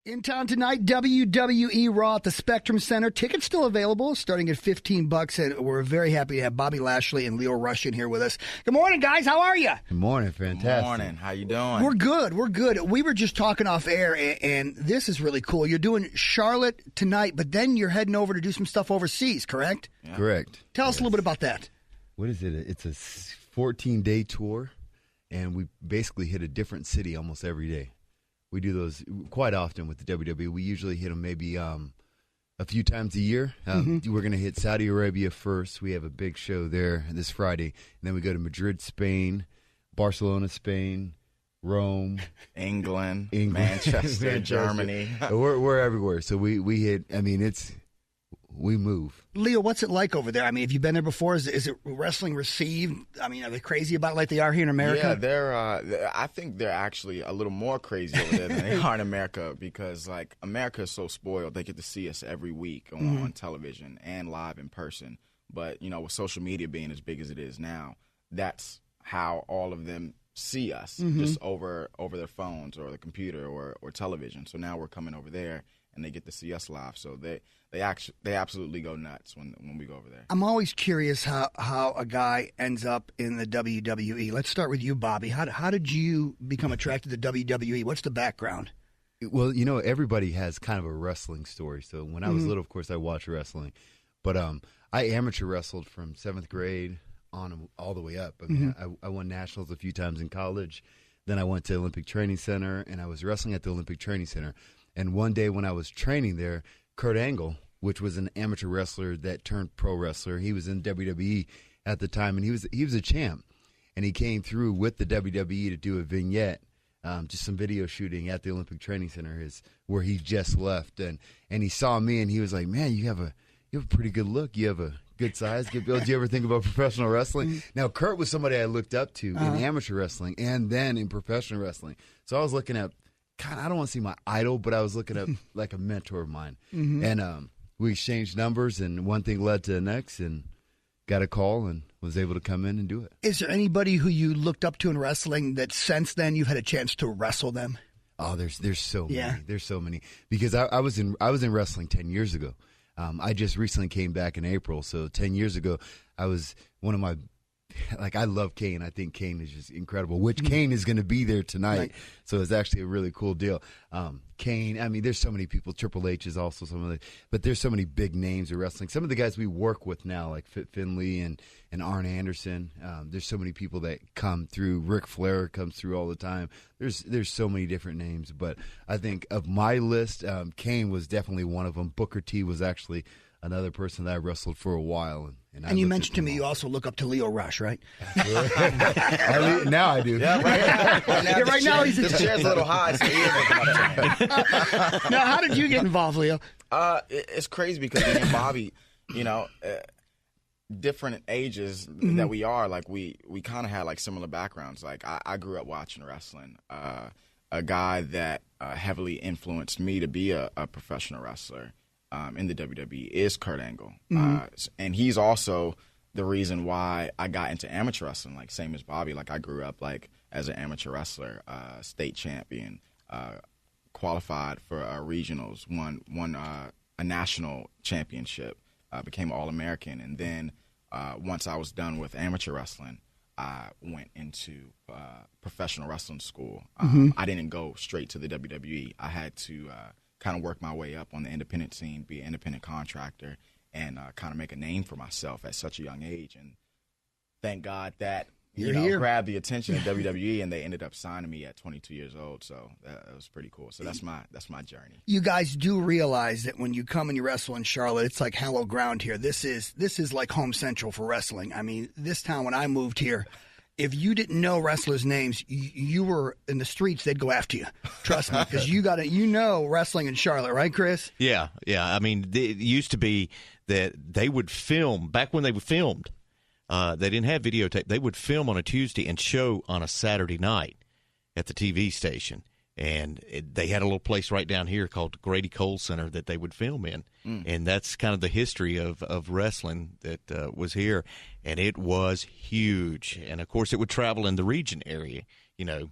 In town tonight, WWE Raw at the Spectrum Center. Tickets still available, starting at $15, and we're very happy to have Bobby Lashley and Lio Rush in here with us. Good morning, guys. How are you? Good morning. Fantastic. Good morning. How you doing? We're good. We're good. We were just talking off air, and this is really cool. You're doing Charlotte tonight, but then you're heading over to do some stuff overseas, correct? Yeah. Correct. Tell us a little bit about that. What is it? It's a 14-day tour, and we basically hit a different city almost every day. We do those quite often with the WWE. We usually hit them maybe a few times a year. We're going to hit Saudi Arabia first. We have a big show there this Friday. And then we go to Madrid, Spain, Barcelona, Spain, Rome. England. Manchester, Germany. We're everywhere. So we hit, we move. Lio, what's it like over there? I mean, have you been there before? Is it wrestling received? I mean, are they crazy about it like they are here in America? Yeah, I think they're actually a little more crazy over there than they are in America because, like, America is so spoiled. They get to see us every week on television and live in person. But, you know, with social media being as big as it is now, that's how all of them see us, just over their phones or the computer or television. So now we're coming over there, and they get to see us live. So they absolutely go nuts when we go over there. I'm always curious how a guy ends up in the WWE. Let's start with you, Bobby. How did you become attracted to WWE? What's the background? Well, you know, everybody has kind of a wrestling story. So when I was little, of course, I watched wrestling. But I amateur wrestled from 7th grade on all the way up. I mean, I won nationals a few times in college. Then I went to Olympic Training Center, and I was wrestling at the Olympic Training Center. And one day when I was training there, Kurt Angle, which was an amateur wrestler that turned pro wrestler, he was in WWE at the time, and he was a champ. And he came through with the WWE to do a vignette, just some video shooting at the Olympic Training Center, where he just left. And he saw me, and he was like, "Man, you have a pretty good look. You have a good size, good build. Do you ever think about professional wrestling?" Now, Kurt was somebody I looked up to in amateur wrestling and then in professional wrestling. So I was looking at, God, I don't want to see my idol, but I was looking at like a mentor of mine. And we exchanged numbers, and one thing led to the next, and got a call and was able to come in and do it. Is there anybody who you looked up to in wrestling that since then you've had a chance to wrestle them? Oh, there's so many. Yeah. There's so many. Because I was in wrestling 10 years ago. I just recently came back in April, so 10 years ago, I was one of my, I love Kane. I think Kane is just incredible, which Kane is going to be there tonight, right. So it's actually a really cool deal. Kane, I mean, there's so many people. Triple H is also some of the, but there's so many big names of wrestling. Some of the guys we work with now, like Fit Finley and Arn Anderson, there's so many people that come through. Ric Flair comes through all the time. There's so many different names, but I think of my list, Kane was definitely one of them. Booker T was actually another person that I wrestled for a while. And you mentioned to me you also look up to Lio Rush, right? Now I do. Yeah, right now he's the chair's a little high, so he is looking up to him. Now, how did you get involved, Lio? It's crazy because me and Bobby, different ages that we are, like we kind of had like similar backgrounds. Like I grew up watching wrestling. A guy that heavily influenced me to be a professional wrestler in the WWE is Kurt Angle. And he's also the reason why I got into amateur wrestling, like same as Bobby. Like I grew up like as an amateur wrestler, state champion, qualified for regionals, won a national championship, became All-American. And then once I was done with amateur wrestling, I went into professional wrestling school. I didn't go straight to the WWE. I had to kind of work my way up on the independent scene, be an independent contractor, and kind of make a name for myself at such a young age. And thank God that grabbed the attention of WWE, and they ended up signing me at 22 years old. So that was pretty cool. So that's my journey. You guys do realize that when you come and you wrestle in Charlotte, it's like hallowed ground here. This is like home central for wrestling. I mean, this town when I moved here, if you didn't know wrestlers' names, you were in the streets, they'd go after you. Trust me, because you know wrestling in Charlotte, right, Chris? Yeah. I mean, it used to be that they would film, back when they filmed, they didn't have videotape. They would film on a Tuesday and show on a Saturday night at the TV station. And they had a little place right down here called Grady Cole Center that they would film in. And that's kind of the history of wrestling that was here. And it was huge. And, of course, it would travel in the region area,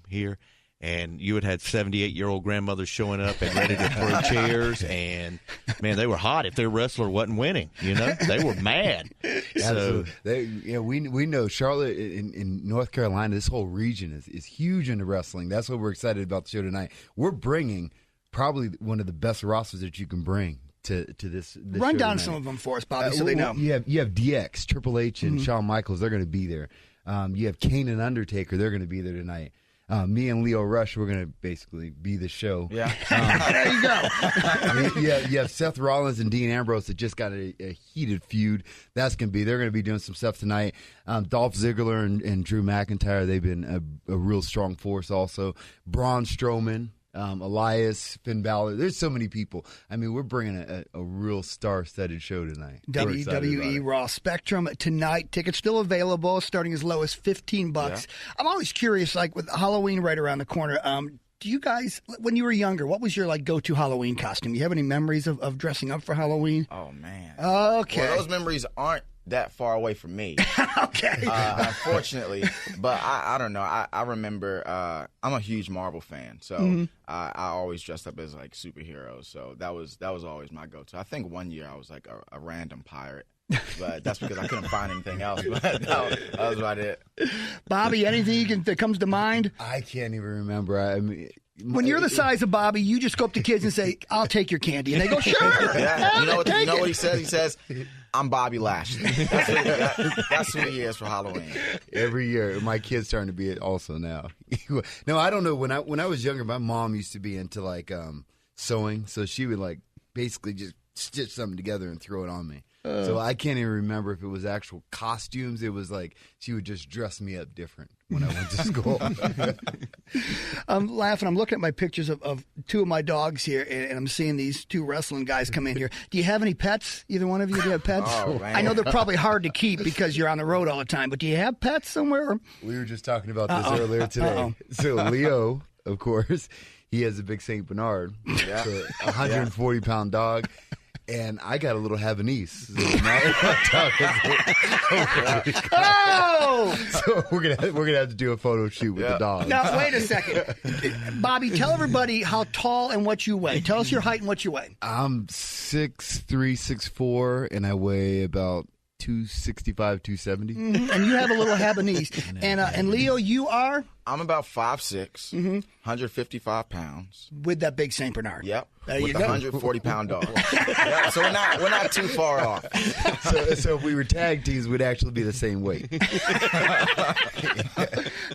here. and you would have 78-year-old grandmothers showing up and ready to throw chairs, and man, they were hot if their wrestler wasn't winning. They were mad. So we know Charlotte in North Carolina. This whole region is huge into wrestling. That's what we're excited about the show tonight. We're bringing probably one of the best rosters that you can bring to this Run show down tonight. some of them for us, Bobby, so they know. You have DX, Triple H, and Shawn Michaels. They're going to be there. You have Kane and Undertaker. They're going to be there tonight. Me and Lio Rush, we're going to basically be the show. Yeah. There you go. You have Seth Rollins and Dean Ambrose that just got a heated feud. They're going to be doing some stuff tonight. Dolph Ziggler and Drew McIntyre, they've been a real strong force also. Braun Strowman. Elias, Finn Balor. There's so many people. I mean, we're bringing a real star-studded show tonight. WWE Raw Spectrum tonight. Tickets still available, starting as low as $15. Yeah. I'm always curious, like with Halloween right around the corner. Do you guys, when you were younger, what was your go-to Halloween costume? You have any memories of dressing up for Halloween? Oh man. Okay. Well, those memories aren't that far away from me. Okay. Unfortunately, but I don't know. I remember I'm a huge Marvel fan, so I always dressed up as superheroes. So that was always my go-to. I think one year I was a random pirate. But that's because I couldn't find anything else. But that was about it. Bobby, anything that comes to mind? I can't even remember. I mean, when you're the size of Bobby, you just go up to kids and say, "I'll take your candy," and they go, "Sure." Yeah. You know what he says? He says, "I'm Bobby Lashley." That's who he is for Halloween. Every year, my kid's starting to be it also now. No, I don't know. When I was younger, my mom used to be into sewing, so she would basically just stitch something together and throw it on me. So I can't even remember if it was actual costumes. It was she would just dress me up different when I went to school. I'm laughing. I'm looking at my pictures of two of my dogs here, and I'm seeing these two wrestling guys come in here. Do you have any pets? Either one of you? Do you have pets? Oh, man. I know they're probably hard to keep because you're on the road all the time, but do you have pets somewhere? We were just talking about this earlier today. So Leo, of course, he has a big St. Bernard. Yeah. So 140-pound dog. And I got a little Havanese. So we're gonna have to do a photo shoot with the dog. Now wait a second, Bobby. Tell everybody how tall and what you weigh. Tell us your height and what you weigh. I'm 6'3", 6'4", and I weigh about 265, 270. And you have a little Habanese. And Leo, you are? I'm about 5'6", 155 pounds. With that big St. Bernard. Yep. There with you a go. 140-pound dog. Yeah, so we're not too far off. So if we were tag teams, we'd actually be the same weight.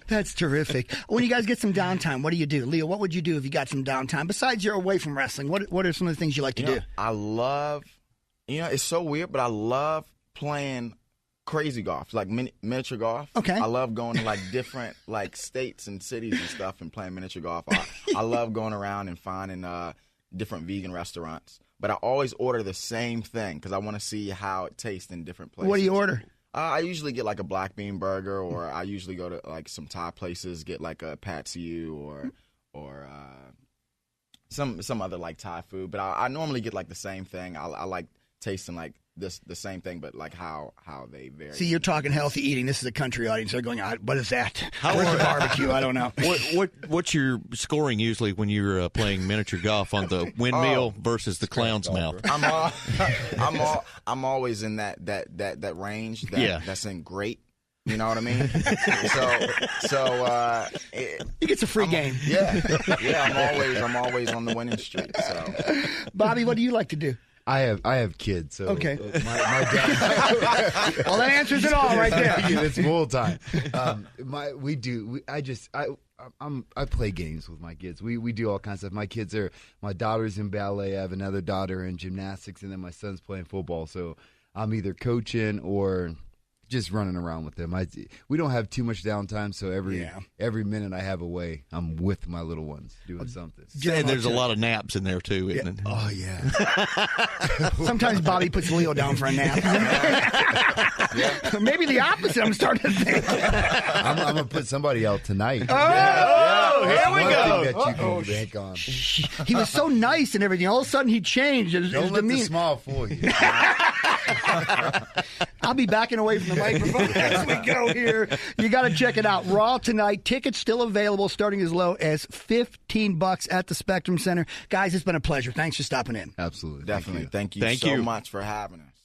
That's terrific. When you guys get some downtime, what do you do? Leo, what would you do if you got some downtime? Besides you're away from wrestling, what are some of the things you like to do? I love, it's so weird, but I love playing crazy golf, like miniature golf. Okay. I love going to different states and cities and stuff and playing miniature golf. I love going around and finding different vegan restaurants, but I always order the same thing because I want to see how it tastes in different places. What do you order? I usually get a black bean burger, or I usually go to some Thai places, get a pad see ew or some other Thai food. But I normally get the same thing. I like tasting the same thing, but how they vary. See, you're talking healthy eating. This is a country audience. They're going, what is that? Where's the barbecue? I don't know. What's your scoring usually when you're playing miniature golf on the windmill versus the clown's mouth? I'm always in that range. That's in great. You know what I mean? He gets a free game. Yeah. I'm always on the winning streak. So, Bobby, what do you like to do? I have kids, so okay. My dad. Well, that answers it all right there. It's full time. I play games with my kids. We do all kinds of stuff. My daughter's in ballet. I have another daughter in gymnastics, and then my son's playing football. So I'm either coaching or just running around with them. We don't have too much downtime, so every minute I have away, I'm with my little ones doing something. And there's a lot of naps in there too, isn't it? Oh yeah. Sometimes Bobby puts Leo down for a nap. Maybe the opposite. I'm starting to think. I'm gonna put somebody out tonight. Here we go. That you can bank on. He was so nice and everything. All of a sudden, he changed. Don't let the small fool you. I'll be backing away from the microphone as we go here. You got to check it out. Raw tonight. Tickets still available, starting as low as $15 at the Spectrum Center. Guys, it's been a pleasure. Thanks for stopping in. Absolutely. Definitely. Thank you so much for having us.